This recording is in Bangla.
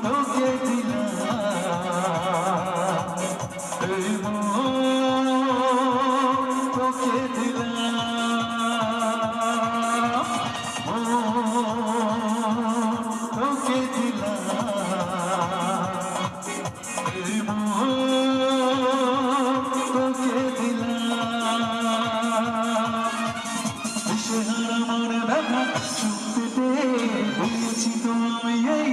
তোকে দিলাম, এই তোকে দিলাম, তোকে দিলাম, এই তোকে দিলাম। দিশেহারা মনে ব্যথা চুপ পেতে দিয়েছি তো আমি এই